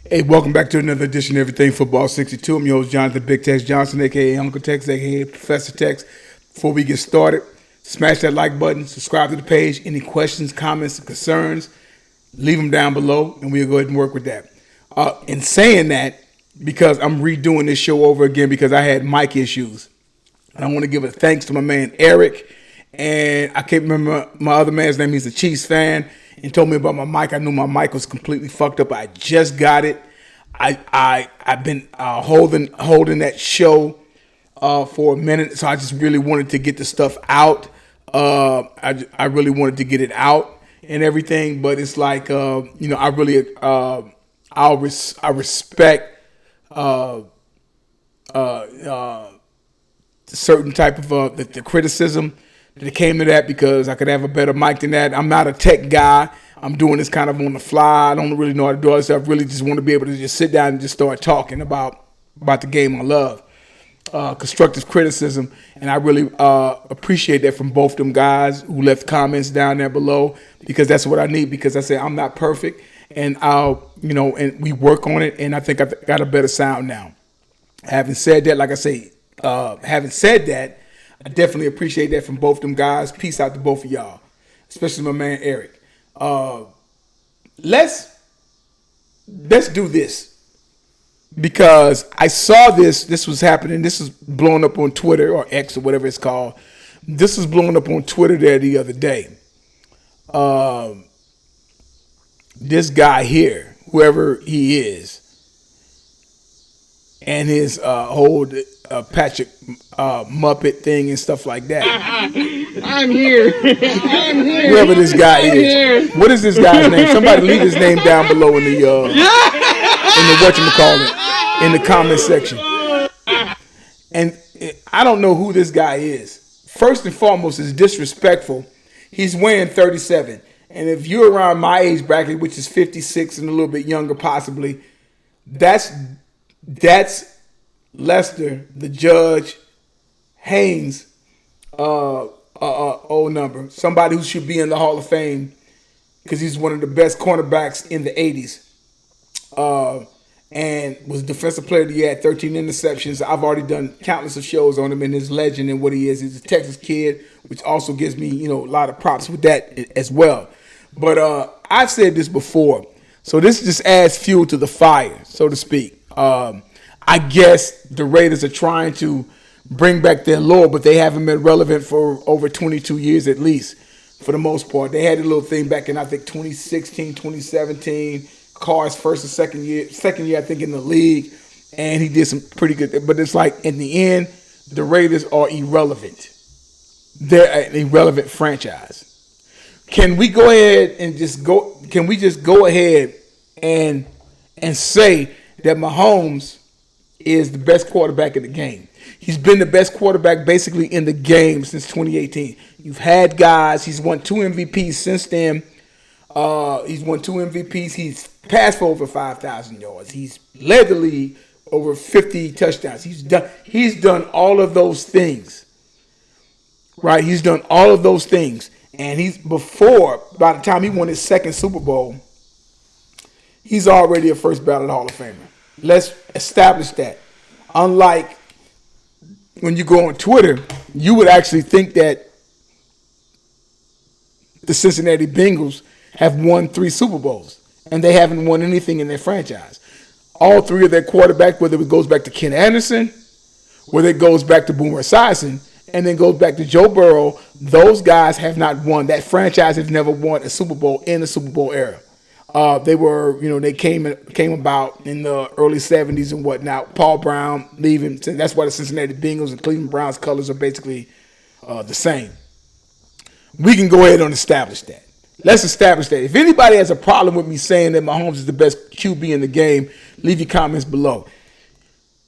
Hey, welcome back to another edition of Everything Football 62. I'm your host, Jonathan Big Tex Johnson, a.k.a. Uncle Tex, a.k.a. Professor Tex. Before we get started, smash that like button, subscribe to the page. Any questions, comments, concerns, leave them down below, and we'll go ahead and work with that. In saying that, because I'm redoing this show over again because I had mic issues, and I want to give a thanks to my man Eric, and I can't remember my other man's name. He's a Chiefs fan. And told me about my mic. I knew my mic was completely fucked up. I just got it. I've been holding that show for a minute, so I just really wanted to get the stuff out. I really wanted to get it out and everything, but it's like I really I respect certain type of the criticism that came to that, because I could have a better mic than that. I'm not a tech guy. I'm doing this kind of on the fly. I don't really know how to do all this stuff. I really just want to be able to just sit down and just start talking about the game I love. Constructive criticism, and I really appreciate that from both them guys who left comments down there below, because that's what I need, because I say I'm not perfect, and and we work on it, and I think I've got a better sound now. Having said that, like I say, I definitely appreciate that from both them guys. Peace out to both of y'all, especially my man Eric. Let's do this, because I saw this was happening. This is blowing up on Twitter, or X, or whatever it's called. This was blowing up on Twitter there the other day. This guy here, whoever he is, and his whole Patrick Muppet thing and stuff like that. I'm here. I'm here. Whoever this guy is. Here. What is this guy's name? Somebody leave his name down below in the whatchamacallit, in the comment section. And I don't know who this guy is. First and foremost, it's disrespectful. He's weighing 37. And if you're around my age bracket, which is 56 and a little bit younger possibly, that's Lester, the Judge Haynes, old number. Somebody who should be in the Hall of Fame, because he's one of the best cornerbacks in the 80s. And was Defensive Player of the Year, had 13 interceptions. I've already done countless of shows on him and his legend and what he is. He's a Texas kid, which also gives me, a lot of props with that as well. But I've said this before, so this just adds fuel to the fire, so to speak. I guess the Raiders are trying to bring back their lore, but they haven't been relevant for over 22 years at least, for the most part. They had a little thing back in, I think, 2016, 2017. Carr's first or second year, I think, in the league, and he did some pretty good. But it's like, in the end, the Raiders are irrelevant. They're an irrelevant franchise. Can we go ahead and just go? Can we just go ahead and say that Mahomes is the best quarterback in the game? He's been the best quarterback basically in the game since 2018. You've had guys. He's won 2 MVPs since then. He's won 2 MVPs. He's passed for over 5,000 yards. He's led the league over 50 touchdowns. He's done all of those things. Right? He's done all of those things. And by the time he won his second Super Bowl, he's already a first ballot Hall of Famer. Let's establish that. Unlike when you go on Twitter, you would actually think that the Cincinnati Bengals have won 3 Super Bowls, and they haven't won anything in their franchise. All 3 of their quarterbacks, whether it goes back to Ken Anderson, whether it goes back to Boomer Esiason, and then goes back to Joe Burrow, those guys have not won. That franchise has never won a Super Bowl in the Super Bowl era. They were, they came about in the early 70s and whatnot. Paul Brown leaving. That's why the Cincinnati Bengals and Cleveland Browns colors are basically the same. We can go ahead and establish that. Let's establish that. If anybody has a problem with me saying that Mahomes is the best QB in the game, leave your comments below.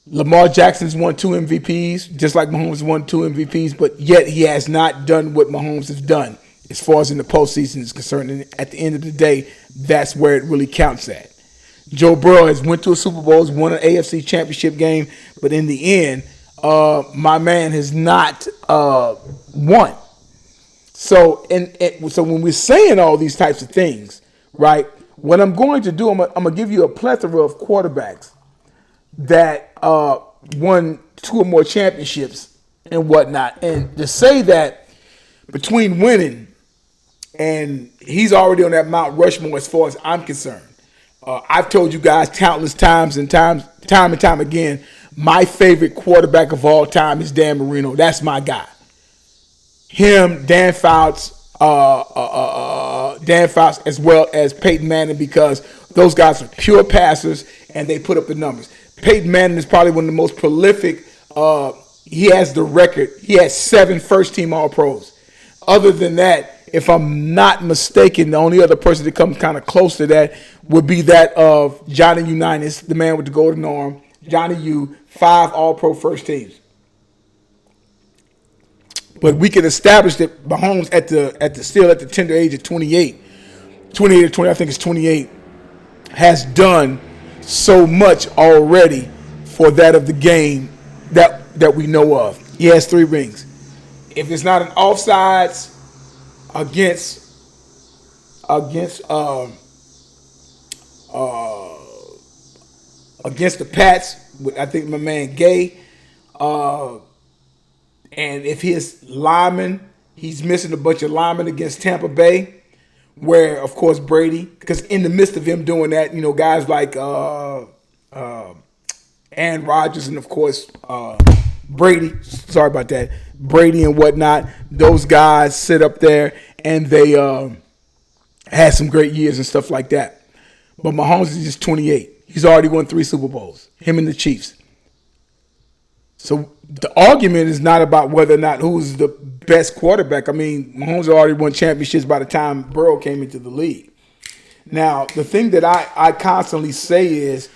Lamar Jackson's won 2 MVPs, just like Mahomes won 2 MVPs, but yet he has not done what Mahomes has done as far as in the postseason is concerned. And at the end of the day, that's where it really counts at. Joe Burrow has went to a Super Bowl, has won an AFC championship game, but in the end, my man has not won. So when we're saying all these types of things, right, What I'm going to do, I'm going to give you a plethora of quarterbacks that won 2 or more championships and whatnot. And to say that between winning and he's already on that Mount Rushmore as far as I'm concerned. I've told you guys countless times and time and time again, my favorite quarterback of all time is Dan Marino. That's my guy. Him, Dan Fouts, as well as Peyton Manning, because those guys are pure passers and they put up the numbers. Peyton Manning is probably one of the most prolific. He has the record. He has 7 first-team All-Pros. Other than that, if I'm not mistaken, the only other person that comes kind of close to that would be that of Johnny Unitas, the man with the golden arm. Johnny U, 5 All-Pro first teams. But we can establish that Mahomes at the tender age of 28 or 20, I think it's 28, has done so much already for that of the game that we know of. He has 3 rings. If it's not an offsides against the Pats, I think my man Gay, and if his lineman, he's missing a bunch of linemen against Tampa Bay, where of course Brady, because in the midst of him doing that, guys like Aaron Rodgers and of course Brady, sorry about that, Brady and whatnot, those guys sit up there and they had some great years and stuff like that. But Mahomes is just 28. He's already won 3 Super Bowls, him and the Chiefs. So the argument is not about whether or not who's the best quarterback. I mean, Mahomes already won championships by the time Burrow came into the league. Now, the thing that I constantly say is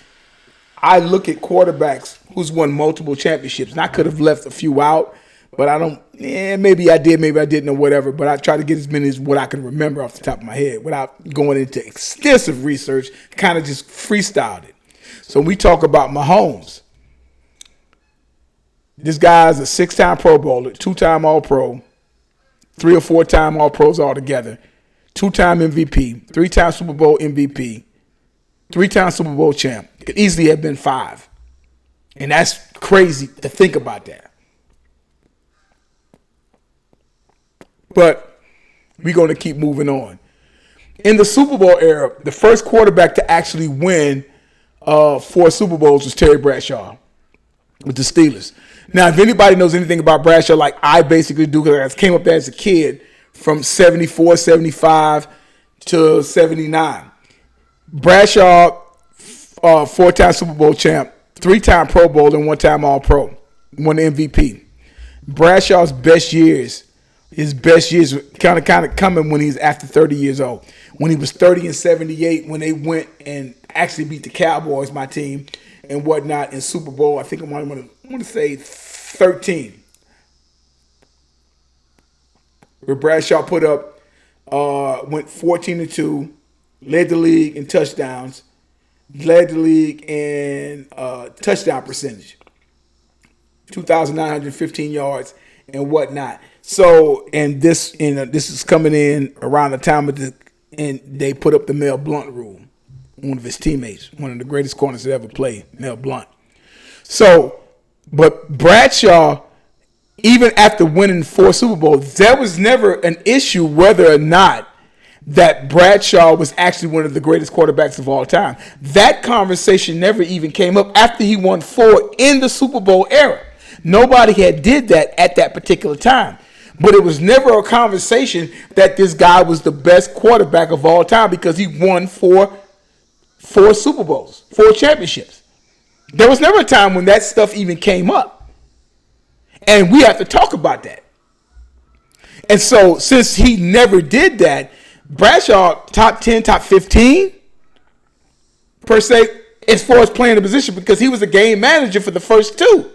I look at quarterbacks who's won multiple championships, and I could have left a few out, but I don't. Maybe I did, maybe I didn't, or whatever. But I try to get as many as what I can remember off the top of my head without going into extensive research. Kind of just freestyled it. So we talk about Mahomes. This guy's a 6-time Pro Bowler, 2-time All-Pro, 3 or 4-time All-Pros altogether, 2-time MVP, 3-time Super Bowl MVP, 3-time Super Bowl champ. Could easily have been 5. And that's crazy to think about that. But we're going to keep moving on. In the Super Bowl era, the first quarterback to actually win 4 Super Bowls was Terry Bradshaw with the Steelers. Now, if anybody knows anything about Bradshaw, like I basically do, because I came up there as a kid from 74, 75 to 79. Bradshaw, 4-time Super Bowl champ, 3-time Pro Bowl, and 1-time All-Pro, won the MVP. Bradshaw's best years, his best years were kind of coming when he's after 30 years old. When he was 30 and 78, when they went and actually beat the Cowboys, my team, and whatnot in Super Bowl, I think I want to say 13. Where Bradshaw put up, went 14-2, led the league in touchdowns, led the league in touchdown percentage, 2,915 yards and whatnot. So, and this is coming in around the time of and they put up the Mel Blount rule. One of his teammates, one of the greatest corners that ever played, Mel Blount. So, but Bradshaw, even after winning 4 Super Bowls, there was never an issue whether or not that Bradshaw was actually one of the greatest quarterbacks of all time. That conversation never even came up after he won 4 in the Super Bowl era. Nobody had did that at that particular time. But it was never a conversation that this guy was the best quarterback of all time because he won 4 Super Bowls, 4 championships. There was never a time when that stuff even came up. And we have to talk about that. And so since he never did that, Bradshaw top 10, top 15 per se as far as playing the position because he was a game manager for the first 2.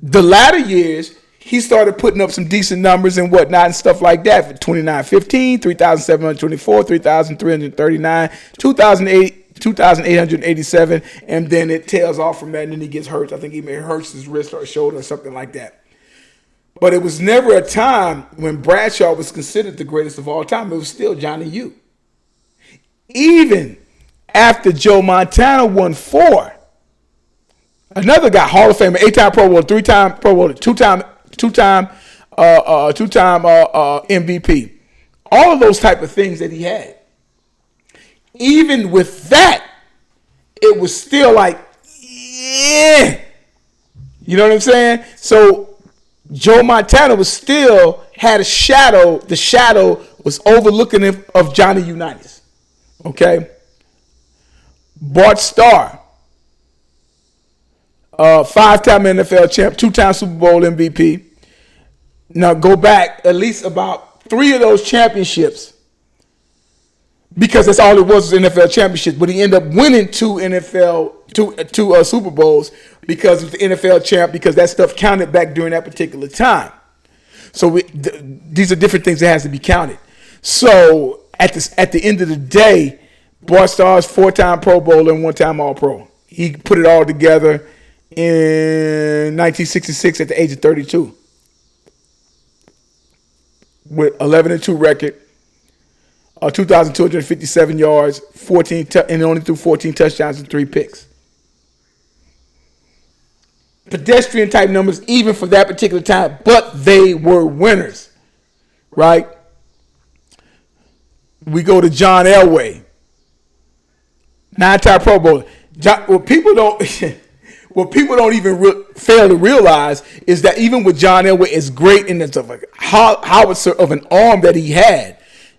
The latter years, he started putting up some decent numbers and whatnot and stuff like that for 29-15, 3,724, 3,339, 2,887, and then it tails off from that and then he gets hurt. I think he may hurt his wrist or shoulder or something like that. But it was never a time when Bradshaw was considered the greatest of all time. It was still Johnny U. even after Joe Montana won 4. Another guy, Hall of Famer, 8-time Pro Bowl, 3-time Pro Bowl, two-time MVP. All of those type of things that he had. Even with that, it was still like, yeah. You know what I'm saying? So Joe Montana was still had a shadow. The shadow was overlooking him of Johnny Unitas. Okay. Bart Starr, 5-time NFL champ, 2-time Super Bowl MVP. Now go back at least about 3 of those championships, because that's all it was NFL championships. But he ended up winning 2 Super Bowls because of the NFL champ, because that stuff counted back during that particular time. So these are different things that has to be counted. So at the end of the day, Bart Starr's 4-time Pro Bowl and 1-time All-Pro. He put it all together in 1966 at the age of 32 with 11-2 record. 2,257 yards, 14 and only threw 14 touchdowns and 3 picks. Pedestrian type numbers even for that particular time, but they were winners, right? We go to John Elway, 9-time Pro Bowl. What people don't even fail to realize is that even with John Elway, as great in the like howitzer of an arm that he had,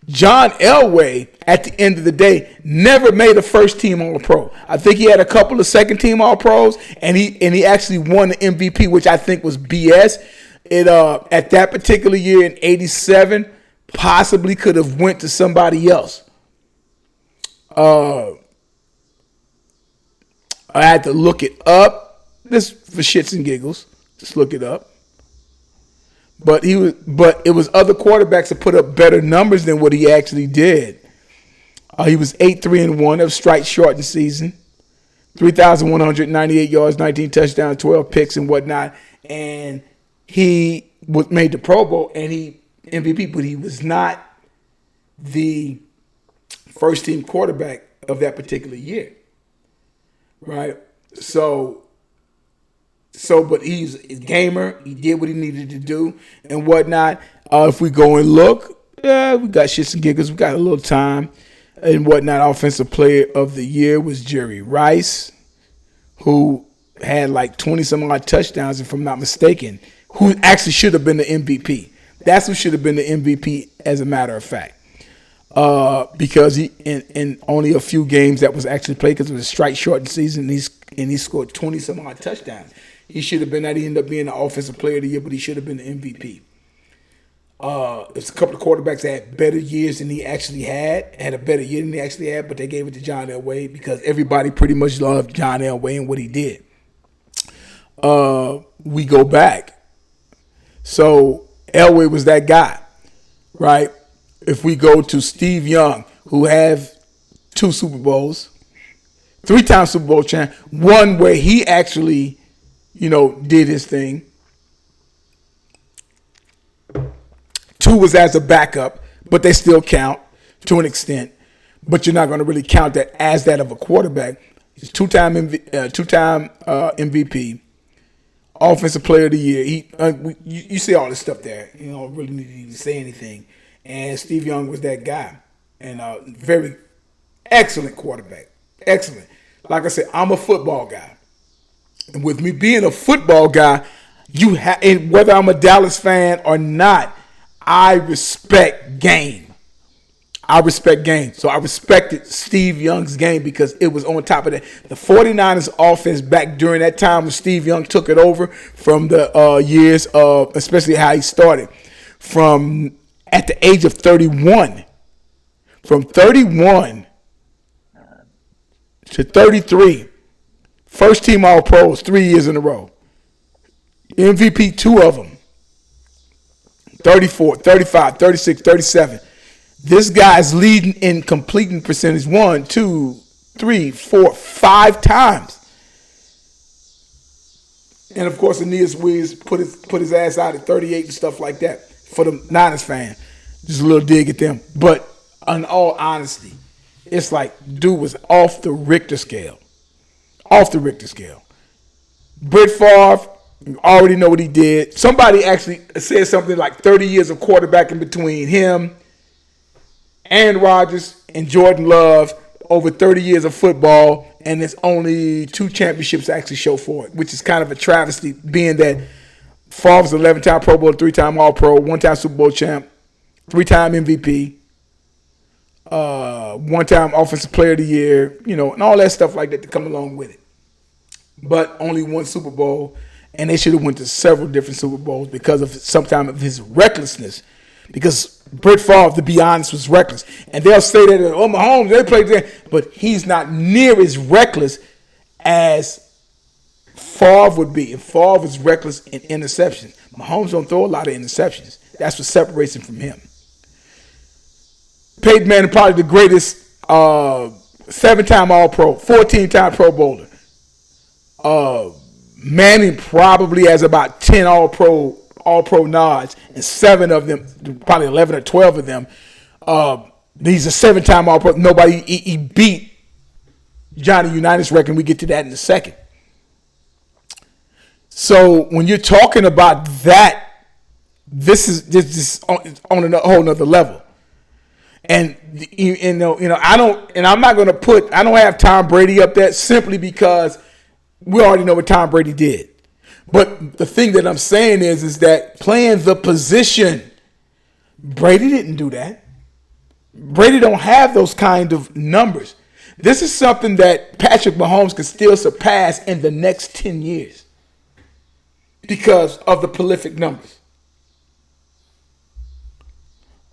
John Elway, at the end of the day, never made a first-team All-Pro. I think he had a couple of second-team All-Pros, and he actually won the MVP, which I think was BS. It at that particular year in '87, possibly could have went to somebody else. I had to look it up. This for shits and giggles. Just look it up. But it was other quarterbacks that put up better numbers than what he actually did. He was 8-3-1 of strike shortened season, 3,198 yards, 19 touchdowns, 12 picks and whatnot. And he made the Pro Bowl and he MVP, but he was not the first team quarterback of that particular year, right? But he's a gamer. He did what he needed to do and whatnot. If we go and look, we got shits and giggles. We got a little time and whatnot. Offensive player of the year was Jerry Rice, who had like 20-some-odd touchdowns, if I'm not mistaken, who actually should have been the MVP. That's who should have been the MVP, as a matter of fact. Because he in only a few games that was actually played, because it was a strike-shortened season, and he scored 20-some-odd touchdowns. He should have been that. He ended up being the offensive player of the year, but he should have been the MVP. There's a couple of quarterbacks that had better years than he actually had a better year than he actually had, but they gave it to John Elway because everybody pretty much loved John Elway and what he did. We go back. So Elway was that guy, right? If we go to Steve Young, who have 2 Super Bowls, 3-time Super Bowl champ, one where he actually, did his thing. 2 was as a backup, but they still count to an extent. But you're not going to really count that as that of a quarterback. He's 2-time MVP, offensive player of the year. You see all this stuff there. You don't really need to say anything. And Steve Young was that guy, and very excellent quarterback. Excellent. Like I said, I'm a football guy. And with me being a football guy, and whether I'm a Dallas fan or not, I respect game. So I respected Steve Young's game because it was on top of that. The 49ers offense back during that time when Steve Young took it over from the years of, especially how he started, from at the age of 31. From 31 to 33. First team All-Pros 3 years in a row. MVP 2 of them. 34, 35, 36, 37. This guy's leading in completing percentage 1, 2, 3, 4, 5 times. And of course, Aeneas Williams put his ass out at 38 and stuff like that for the Niners fan. Just a little dig at them. But in all honesty, it's like dude was off the Richter scale. Off the Richter scale. Brett Favre, you already know what he did. Somebody actually said something like 30 years of quarterbacking between him, Aaron Rodgers, and Jordan Love over 30 years of football, and there's only 2 championships to actually show for it, which is kind of a travesty, being that Favre's 11-time Pro Bowl, 3-time All-Pro, 1-time Super Bowl champ, 3-time MVP, 1-time Offensive Player of the Year, and all that stuff like that to come along with it. But only 1 Super Bowl, and they should have went to several different Super Bowls because of sometime of his recklessness. Because Brett Favre, to be honest, was reckless. And they'll say that, Mahomes, they played there, but he's not near as reckless as Favre would be. And Favre is reckless in interceptions. Mahomes don't throw a lot of interceptions. That's what separates him from him. Peyton Manning, probably the greatest 7-time All-Pro, 14-time Pro Bowler. Manning probably has about 10 All-Pro nods, and 7 of them, probably 11 or 12 of them, he's a 7-time All-Pro. Nobody, he beat Johnny Unitas' record. We get to that in a second. So when you're talking about that, this is on a whole nother level. And I'm not going to I don't have Tom Brady up there simply because we already know what Tom Brady did. But the thing that I'm saying is that playing the position, Brady didn't do that. Brady don't have those kind of numbers. This is something that Patrick Mahomes can still surpass in the next 10 years because of the prolific numbers.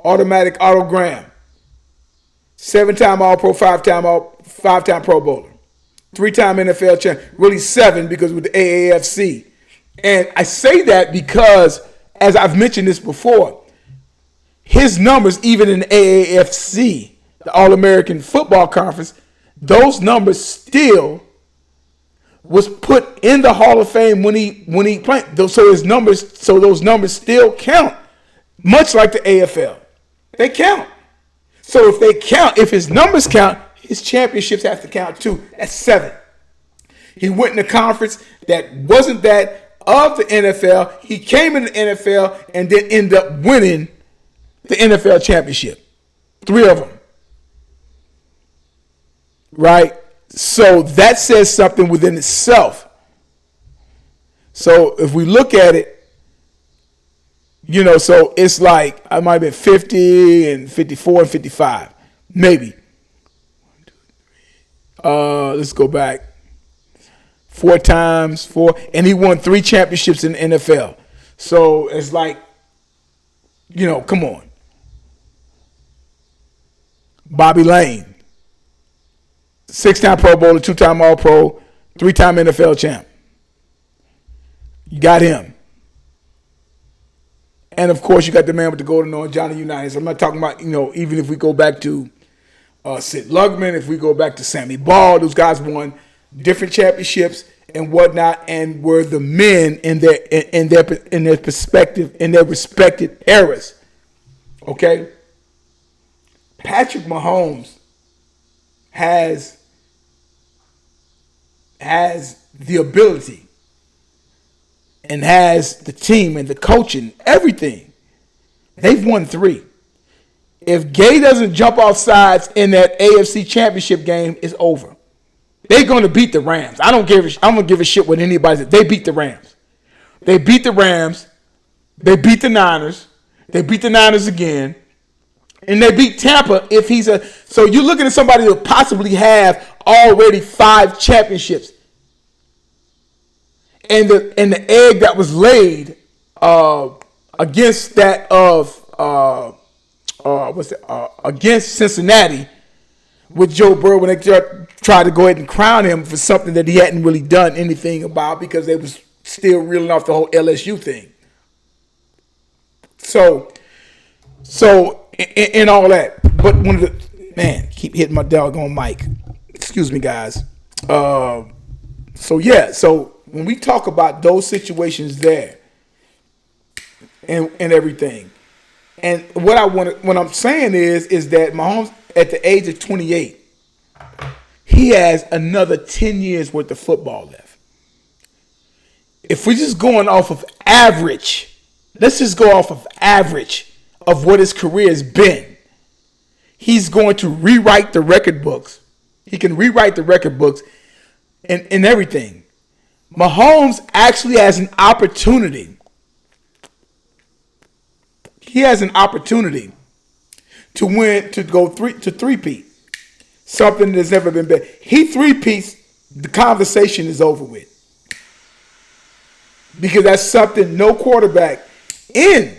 Automatic autogram. 7-time All-Pro, 5-time Pro Bowler. 3-time NFL champ. Really 7 because with the AAFC. And I say that because, as I've mentioned this before, his numbers, even in the AAFC, the All-American Football Conference, those numbers still was put in the Hall of Fame when he played. So those numbers still count, much like the AFL. They count. So if his numbers count, his championships have to count too. That's 7. He went in a conference that wasn't that of the NFL. He came in the NFL and then ended up winning the NFL championship. 3 of them. Right? So that says something within itself. So if we look at it, so it's like I might have been 50 and 54 and 55. Maybe. Let's go back. 4 times, 4. And he won 3 championships in the NFL. So it's like, come on. Bobby Lane. 6-time Pro Bowler, 2-time All-Pro, 3-time NFL champ. You got him. And, of course, you got the man with the golden arm, Johnny Unitas. I'm not talking about, even if we go back to Sid Lugman, if we go back to Sammy Ball, those guys won different championships and whatnot and were the men in their perspective, in their respected eras. Okay? Patrick Mahomes has the ability and has the team and the coaching, everything. They've won 3. If Gay doesn't jump off sides in that AFC Championship game, it's over. They're going to beat the Rams. I'm going to give a shit what anybody says. They beat the Rams. They beat the Rams. They beat the Niners. They beat the Niners again. And they beat Tampa if he's a... So you're looking at somebody who possibly have already 5 championships. And the egg that was laid against that of against Cincinnati with Joe Burrow when they tried to go ahead and crown him for something that he hadn't really done anything about because they was still reeling off the whole LSU thing. So in all that, but one of the keep hitting my doggone mic. Excuse me, guys. So when we talk about those situations there and everything, and what I'm saying is that Mahomes at the age of 28, he has another 10 years worth of football left. If we're just going off of average, let's just go off of average of what his career has been. He's going to rewrite the record books. He can rewrite the record books and everything. Mahomes actually has an opportunity. He has an opportunity to win, to go three-peat. Something that's never been better. He three-peats, the conversation is over with. Because that's something no quarterback in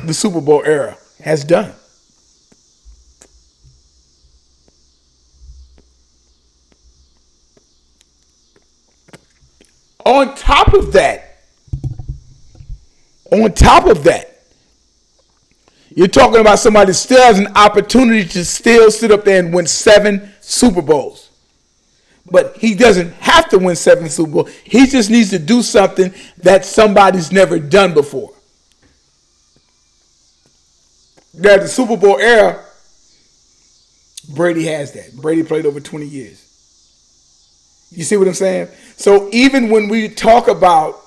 the Super Bowl era has done. On top of that, you're talking about somebody that still has an opportunity to still sit up there and win 7 Super Bowls. But he doesn't have to win 7 Super Bowls. He just needs to do something that somebody's never done before. At the Super Bowl era, Brady has that. Brady played over 20 years. You see what I'm saying? So even when we talk about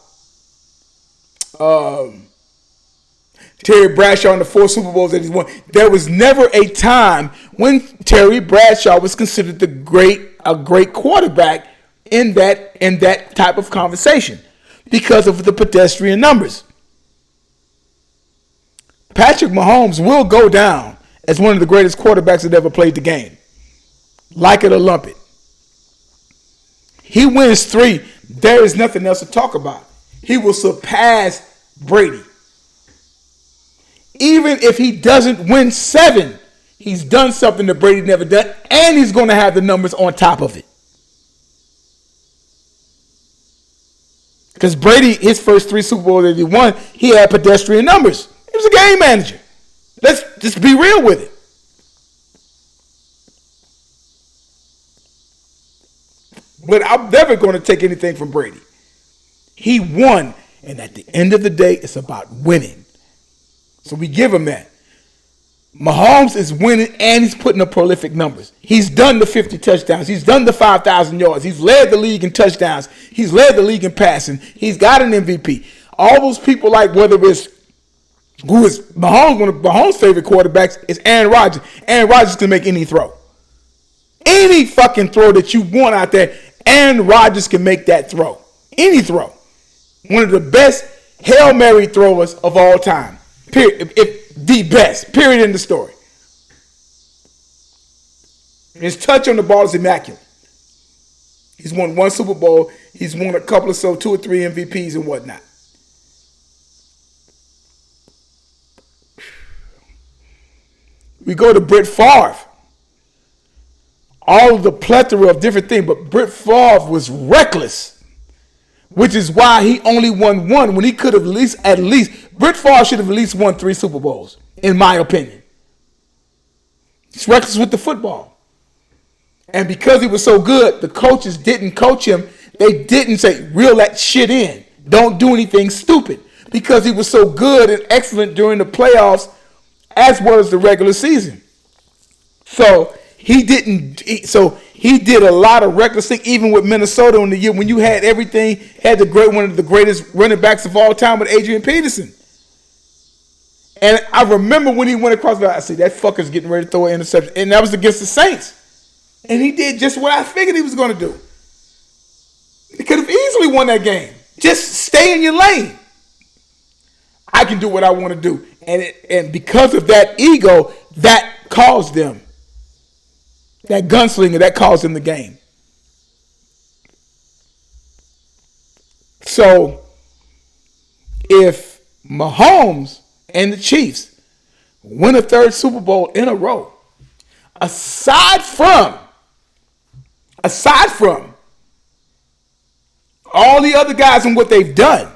Terry Bradshaw and the 4 Super Bowls that he's won, there was never a time when Terry Bradshaw was considered a great quarterback in that type of conversation because of the pedestrian numbers. Patrick Mahomes will go down as one of the greatest quarterbacks that ever played the game. Like it or lump it. He wins 3. There is nothing else to talk about. He will surpass Brady. Even if he doesn't win 7, he's done something that Brady never done, and he's going to have the numbers on top of it. Because Brady, his first 3 Super Bowls that he won, he had pedestrian numbers. He was a game manager. Let's just be real with it. But I'm never going to take anything from Brady. He won, and at the end of the day, it's about winning. So we give him that. Mahomes is winning, and he's putting up prolific numbers. He's done the 50 touchdowns. He's done the 5,000 yards. He's led the league in touchdowns. He's led the league in passing. He's got an MVP. All those people, like whether it's who is Mahomes, one of Mahomes' favorite quarterbacks is Aaron Rodgers. Aaron Rodgers can make any throw. Any fucking throw that you want out there, Aaron Rodgers can make that throw. Any throw. One of the best Hail Mary throwers of all time. Period. If the best. Period in the story. His touch on the ball is immaculate. He's won 1 Super Bowl. He's won a couple of 2 or 3 MVPs and whatnot. We go to Brett Favre. All of the plethora of different things, but Brett Favre was reckless, which is why he only won 1 when he could have at least Brett Favre should have at least won 3 Super Bowls, in my opinion. He's reckless with the football. And because he was so good, the coaches didn't coach him. They didn't say, reel that shit in. Don't do anything stupid. Because he was so good and excellent during the playoffs as well as the regular season. So he did a lot of reckless things, even with Minnesota in the year when you had everything, had one of the greatest running backs of all time with Adrian Peterson. And I remember when he went across the line, I said, that fucker's getting ready to throw an interception. And that was against the Saints. And he did just what I figured he was going to do. He could have easily won that game. Just stay in your lane. I can do what I want to do. And because of that ego, that caused them. That gunslinger, that caused them the game. So, if Mahomes and the Chiefs win a 3rd Super Bowl in a row, aside from all the other guys and what they've done,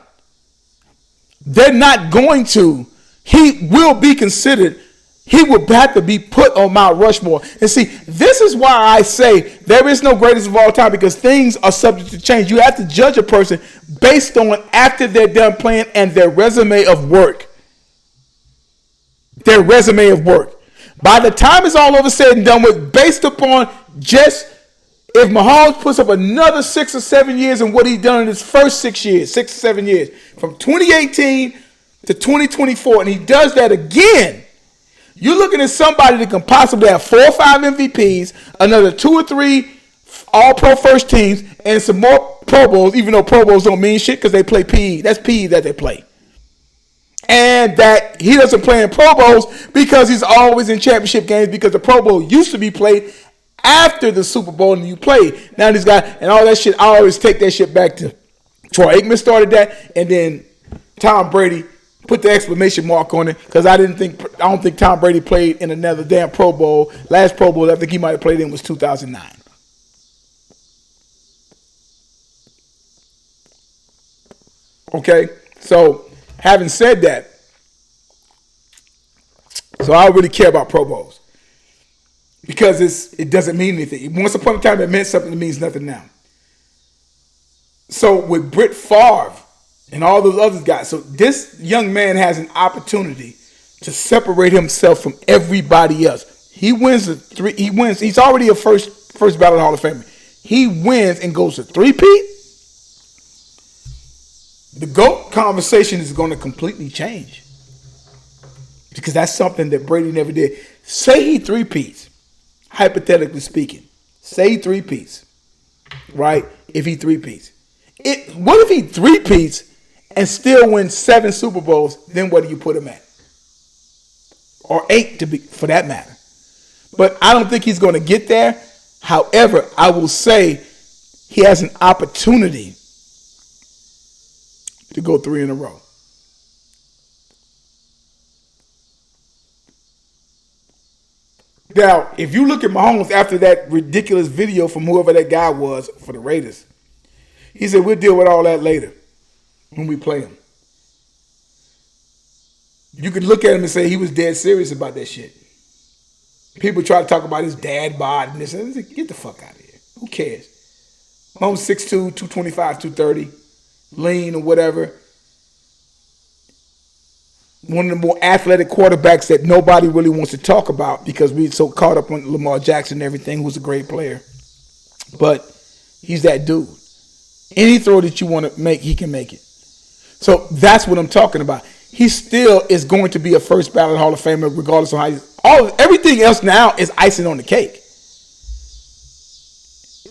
they're not going to, he will be considered, he will have to be put on Mount Rushmore. And see, this is why I say there is no greatest of all time, because things are subject to change. You have to judge a person based on after they're done playing and their resume of work. Their resume of work. By the time it's all over said and done with, based upon just If Mahomes puts up another 6 or 7 years in what he's done in his first 6 years, 6 or 7 years, from 2018 to 2024, and he does that again, you're looking at somebody that can possibly have 4 or 5 MVPs, another 2 or 3 all-pro first teams, and some more Pro Bowls, even though Pro Bowls don't mean shit because they play PE. That's PE that they play. And that he doesn't play in Pro Bowls because he's always in championship games because the Pro Bowl used to be played after the Super Bowl and you play. Now these guys and all that shit, I always take that shit back to Troy Aikman started that, and then Tom Brady put the exclamation mark on it because I don't think Tom Brady played in another damn Pro Bowl. Last Pro Bowl I think he might have played in was 2009. Okay, so having said that, so I don't really care about Pro Bowls because it doesn't mean anything. Once upon a time it meant something, it means nothing now. So with Brett Favre and all those other guys, so this young man has an opportunity to separate himself from everybody else. He wins He wins. He's already a first ballot Hall of Famer. He wins and goes to three-peat. The GOAT conversation is going to completely change because that's something that Brady never did. Say he three-peats, hypothetically speaking. Say he three-peats, right? If he three-peats. What if he three-peats and still wins 7 Super Bowls? Then what do you put him at? Or 8 for that matter. But I don't think he's going to get there. However, I will say he has an opportunity to go 3 in a row. Now, if you look at Mahomes after that ridiculous video from whoever that guy was for the Raiders, he said, we'll deal with all that later when we play him. You could look at him and say he was dead serious about that shit. People try to talk about his dad bod and this. And this. Get the fuck out of here. Who cares? Mahomes 6'2", 225, 230. Lean or whatever. One of the more athletic quarterbacks that nobody really wants to talk about because we're so caught up on Lamar Jackson and everything, who's a great player. But he's that dude. Any throw that you want to make, he can make it. So that's what I'm talking about. He still is going to be a first ballot Hall of Famer regardless of how everything else now is icing on the cake.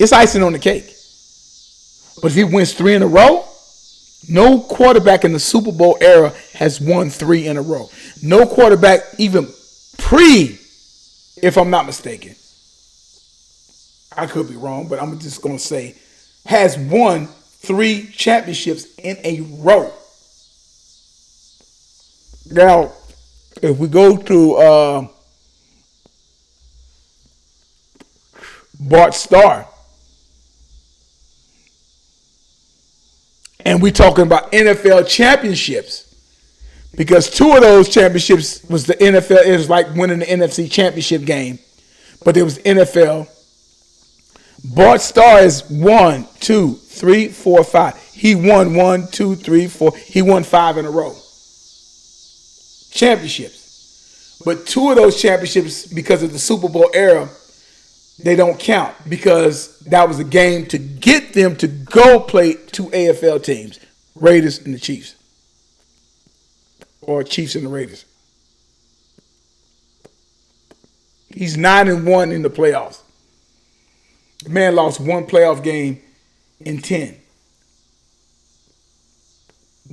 It's icing on the cake. But if he wins 3 in a row, no quarterback in the Super Bowl era has won 3 in a row. No quarterback even if I'm not mistaken. I could be wrong, but I'm just going to say has won 3 championships in a row. Now, if we go to Bart Starr, and we're talking about NFL championships, because 2 of those championships was the NFL. It was like winning the NFC championship game, but it was NFL. Bart Starr is 1, 2, 3, 4, 5. He won 1, 2, 3, 4. He won 5 in a row. Championships. But 2 of those championships, because of the Super Bowl era, they don't count because that was a game to get them to go play 2 AFL teams, Raiders and the Chiefs. Or Chiefs and the Raiders. He's 9-1 in the playoffs. The man lost 1 playoff game in 10.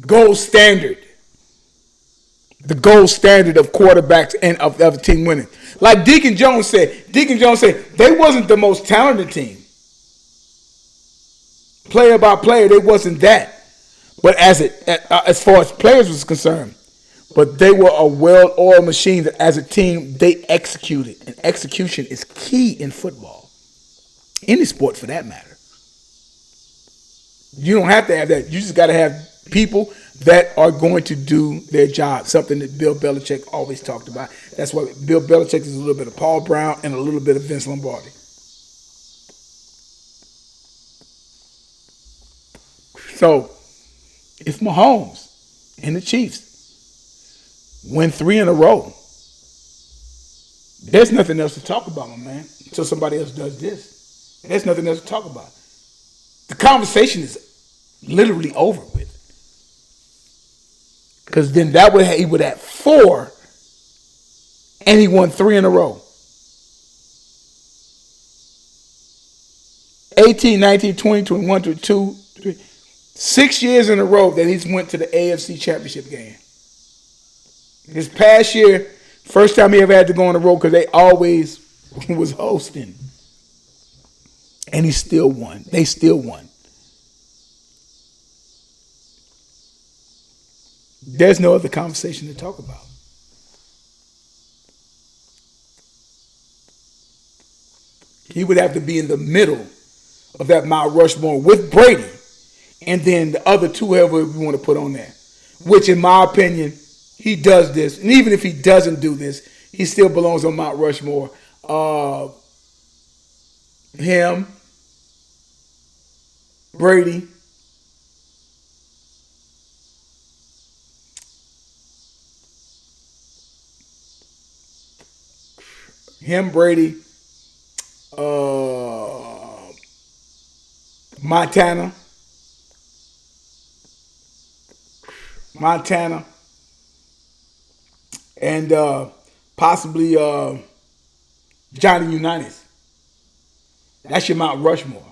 Gold standard. The gold standard of quarterbacks and of a team winning. Like Deacon Jones said, they wasn't the most talented team. Player by player, they wasn't that. But as far as players was concerned, but they were a well-oiled machine that as a team, they executed. And execution is key in football. Any sport for that matter. You don't have to have that. You just got to have people that are going to do their job. Something that Bill Belichick always talked about. That's why Bill Belichick is a little bit of Paul Brown and a little bit of Vince Lombardi. So, if Mahomes and the Chiefs win 3 in a row, there's nothing else to talk about, my man, until somebody else does this. There's nothing else to talk about. The conversation is literally over with. Because then he would have 4, and he won 3 in a row. 18, 19, 20, 21, 22, 3. 6 years in a row that he's went to the AFC Championship game. This past year, first time he ever had to go on the road because they always was hosting. And he still won. They still won. There's no other conversation to talk about. He would have to be in the middle of that Mount Rushmore with Brady, and then the other 2, whoever we want to put on there. Which, in my opinion, he does this. And even if he doesn't do this, he still belongs on Mount Rushmore. Him, Brady, Montana, and possibly Johnny Unitas. That's your Mount Rushmore.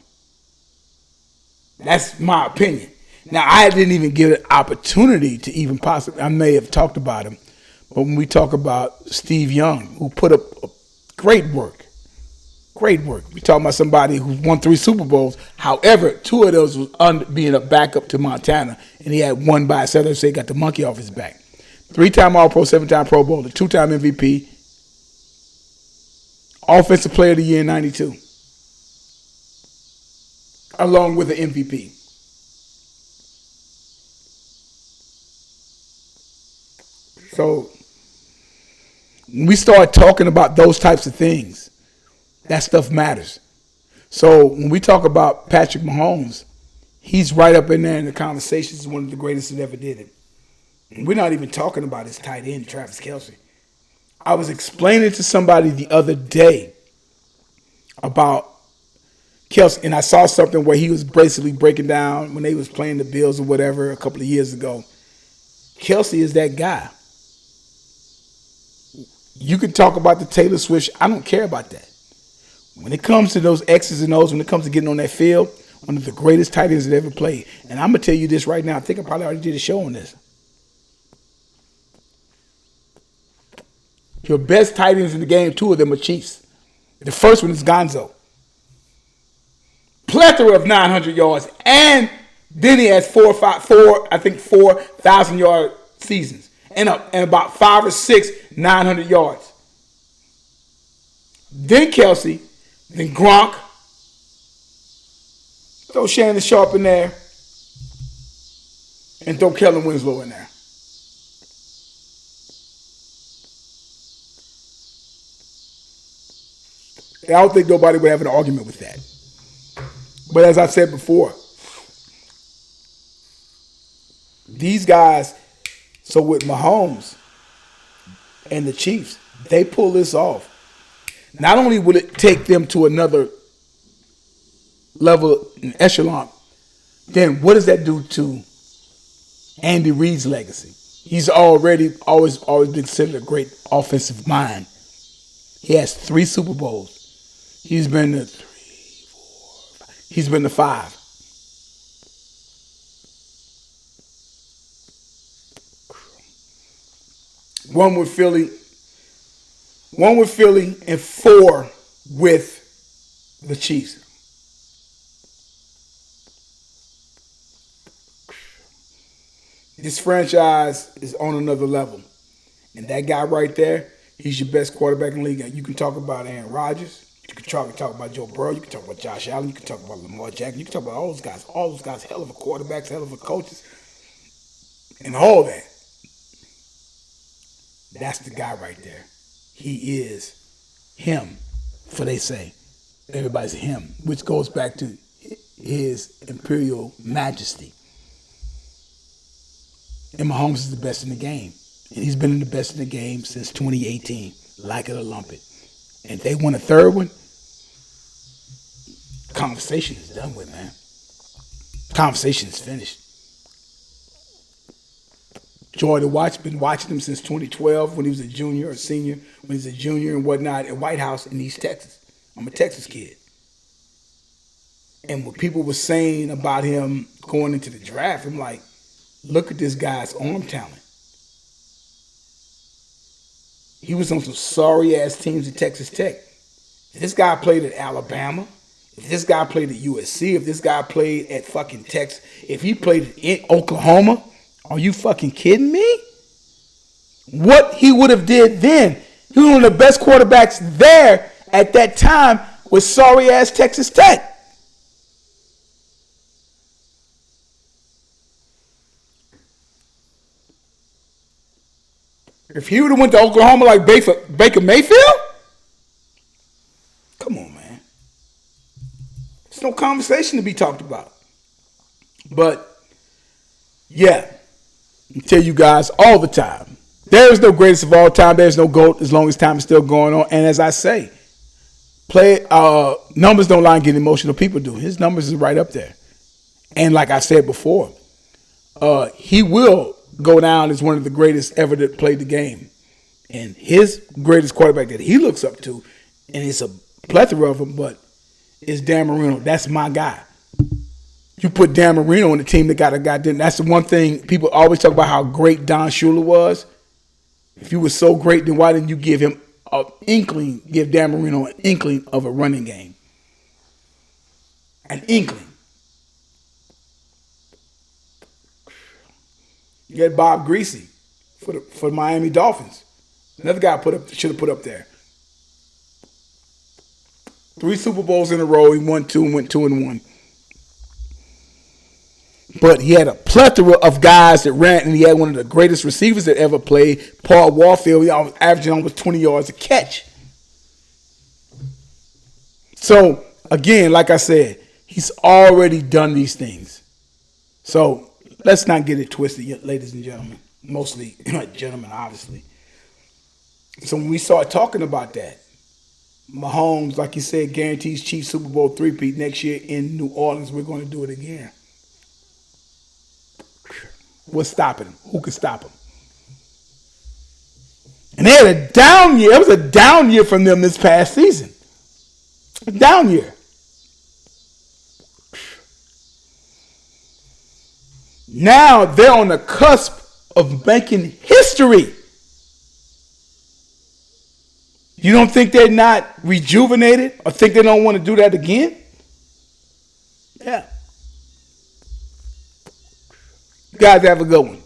That's my opinion. Now, I didn't even give an opportunity to even possibly, I may have talked about him, but when we talk about Steve Young, who put up great work. Great work. We're talking about somebody who won 3 Super Bowls. However, 2 of those was being a backup to Montana, and he had one by himself, so he got the monkey off his back. 3-time All-Pro, 7-time Pro Bowler, 2-time MVP, Offensive Player of the Year in 92, along with the MVP. So when we start talking about those types of things, that stuff matters. So when we talk about Patrick Mahomes, he's right up in there in the conversation as one of the greatest that ever did it. And we're not even talking about his tight end, Travis Kelce. I was explaining to somebody the other day about Kelce, and I saw something where he was basically breaking down when they was playing the Bills or whatever a couple of years ago. Kelce is that guy. You can talk about the Taylor Swift. I don't care about that. When it comes to those X's and O's, when it comes to getting on that field, one of the greatest tight ends that ever played. And I'm going to tell you this right now. I think I probably already did a show on this. Your best tight ends in the game, 2 of them are Chiefs. The first one is Gonzo. Plethora of 900 yards. And then he has 4,000-yard seasons. And about 5 or 6 900 yards. Then Kelce. Then Gronk. Throw Shannon Sharp in there. And throw Kellen Winslow in there. I don't think nobody would have an argument with that. But as I've said before, these guys, so with Mahomes and the Chiefs, they pull this off. Not only will it take them to another level in echelon, then what does that do to Andy Reid's legacy? He's always been considered a great offensive mind. He has 3 Super Bowls. He's been to 3, 4, 5. He's been to 5. One with Philly, and 4 with the Chiefs. This franchise is on another level. And that guy right there, he's your best quarterback in the league. You can talk about Aaron Rodgers. You can talk about Joe Burrow. You can talk about Josh Allen. You can talk about Lamar Jackson. You can talk about all those guys. All those guys, hell of a quarterbacks, hell of a coaches, and all that. That's the guy right there. He is him, for they say. Everybody's him, which goes back to his imperial majesty. And Mahomes is the best in the game. And he's been in the best in the game since 2018. Like it or lump it. And if they won a third one, conversation is done with, man. Conversation is finished. Joy to watch. Been watching him since 2012 when he was a junior or senior, when he was a junior and whatnot at White House in East Texas. I'm a Texas kid. And what people were saying about him going into the draft, I'm like, look at this guy's arm talent. He was on some sorry-ass teams at Texas Tech. If this guy played at Alabama, if this guy played at USC, if this guy played at fucking Texas, if he played in Oklahoma, are you fucking kidding me? What he would have did then, he was one of the best quarterbacks there at that time with sorry-ass Texas Tech. If he would have went to Oklahoma like Baker Mayfield, come on, man. There's no conversation to be talked about. But, yeah, I tell you guys all the time, there is no greatest of all time. There's no GOAT as long as time is still going on. And as I say, numbers don't lie and get emotional. People do. His numbers is right up there. And like I said before, he will go down as one of the greatest ever that played the game. And his greatest quarterback that he looks up to, and it's a plethora of them, but is Dan Marino. That's my guy. You put Dan Marino on the team that got a goddamn. That's the one thing people always talk about how great Don Shula was. If he was so great, then why didn't you give him an inkling, give Dan Marino an inkling of a running game? An inkling. You had Bob Greasy for the Miami Dolphins. Another guy should have put up there. 3 Super Bowls in a row. He won 2 and went 2-1. But he had a plethora of guys that ran, and he had one of the greatest receivers that ever played, Paul Warfield. He was averaging almost 20 yards a catch. So, again, like I said, he's already done these things. So, let's not get it twisted, ladies and gentlemen. Mostly gentlemen, obviously. So when we start talking about that, Mahomes, like you said, guarantees Chiefs Super Bowl three-peat next year in New Orleans. We're going to do it again. What's stopping him? Who can stop him? And they had a down year. It was a down year from them this past season. A down year. Now they're on the cusp of making history. You don't think they're not rejuvenated or think they don't want to do that again? Yeah. You guys have a good one.